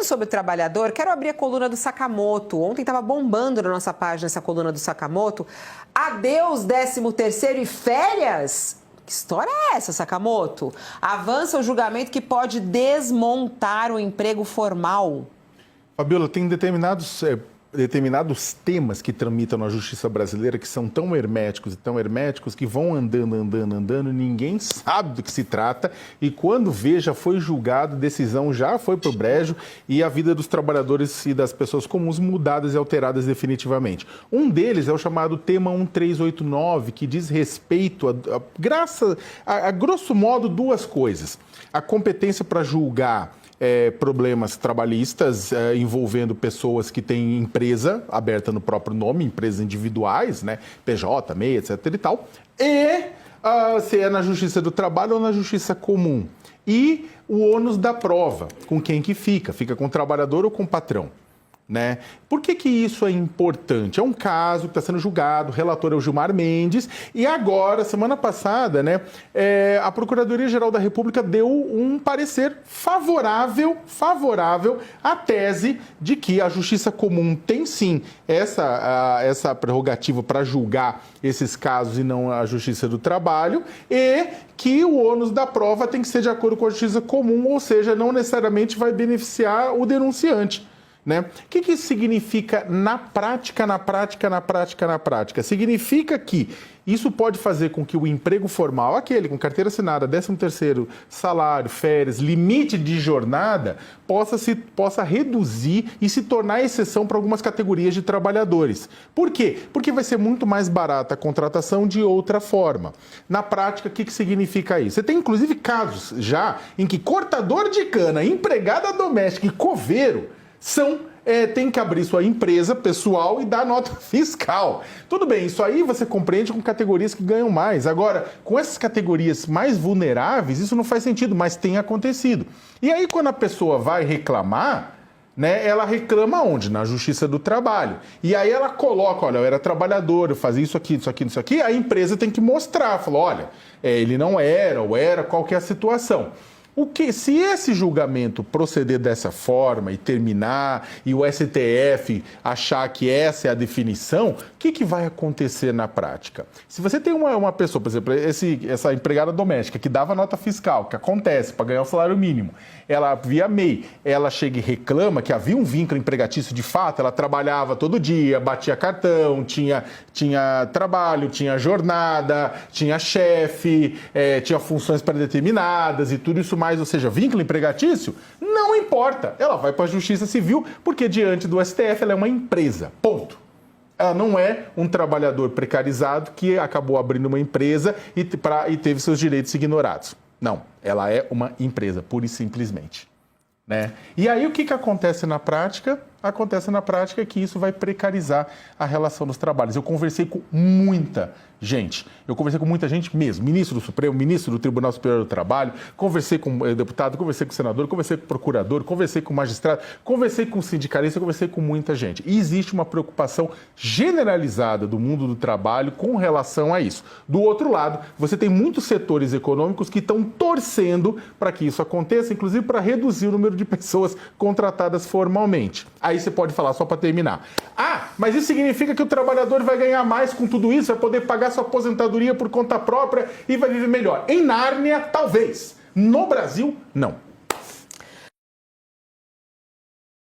Falando sobre o trabalhador, quero abrir a coluna do Sakamoto. Ontem estava bombando na nossa página essa coluna do Sakamoto. Adeus 13º e férias? Que história é essa, Sakamoto? Avança o julgamento que pode desmontar o emprego formal. Fabiola, tem determinados temas que tramitam na justiça brasileira que são tão herméticos que vão andando, ninguém sabe do que se trata e quando vê já foi julgado, decisão já foi pro brejo e a vida dos trabalhadores e das pessoas comuns mudadas e alteradas definitivamente. Um deles é o chamado tema 1389, que diz respeito a grosso modo duas coisas. A competência para julgar problemas trabalhistas envolvendo pessoas que têm empresa aberta no próprio nome, empresas individuais, né, PJ, MEI, etc. e tal, e se é na Justiça do Trabalho ou na Justiça Comum. E o ônus da prova, com quem que fica? Fica com o trabalhador ou com o patrão? Né? Por que isso é importante? É um caso que está sendo julgado, o relator é o Gilmar Mendes, e agora, semana passada, né, a Procuradoria-Geral da República deu um parecer favorável à tese de que a Justiça Comum tem sim essa prerrogativa para julgar esses casos e não a Justiça do Trabalho, e que o ônus da prova tem que ser de acordo com a Justiça Comum, ou seja, não necessariamente vai beneficiar o denunciante. Né? O que isso significa na prática? Significa que isso pode fazer com que o emprego formal, aquele com carteira assinada, 13º salário, férias, limite de jornada, possa reduzir e se tornar exceção para algumas categorias de trabalhadores. Por quê? Porque vai ser muito mais barata a contratação de outra forma. Na prática, o que significa isso? Você tem inclusive casos já em que cortador de cana, empregada doméstica e coveiro tem que abrir sua empresa pessoal e dar nota fiscal. Tudo bem, isso aí você compreende com categorias que ganham mais. Agora, com essas categorias mais vulneráveis, isso não faz sentido, mas tem acontecido. E aí, quando a pessoa vai reclamar, né, ela reclama onde? Na Justiça do Trabalho. E aí ela coloca, olha, eu era trabalhador, eu fazia isso aqui, a empresa tem que mostrar, falou, olha, ele não era, ou era, qual que é a situação. Se esse julgamento proceder dessa forma e terminar e o STF achar que essa é a definição, o que vai acontecer na prática? Se você tem uma pessoa, por exemplo, essa empregada doméstica que dava nota fiscal, que acontece para ganhar o salário mínimo, ela via MEI, ela chega e reclama que havia um vínculo empregatício de fato, ela trabalhava todo dia, batia cartão, tinha trabalho, tinha jornada, tinha chefe, tinha funções predeterminadas e tudo isso mais, ou seja, vínculo empregatício, não importa. Ela vai para a Justiça Civil porque diante do STF ela é uma empresa, ponto. Ela não é um trabalhador precarizado que acabou abrindo uma empresa e teve seus direitos ignorados. Não, ela é uma empresa, pura e simplesmente. Né? E aí o que acontece na prática? Acontece na prática que isso vai precarizar a relação dos trabalhos. Eu conversei com muita gente mesmo, ministro do Supremo, ministro do Tribunal Superior do Trabalho, conversei com o deputado, conversei com o senador, conversei com o procurador, conversei com o magistrado, conversei com o sindicalista, conversei com muita gente. E existe uma preocupação generalizada do mundo do trabalho com relação a isso. Do outro lado, você tem muitos setores econômicos que estão torcendo para que isso aconteça, inclusive para reduzir o número de pessoas contratadas formalmente. Aí você pode falar, só para terminar. Mas isso significa que o trabalhador vai ganhar mais com tudo isso, vai poder pagar sua aposentadoria por conta própria e vai viver melhor. Em Nárnia, talvez. No Brasil, não.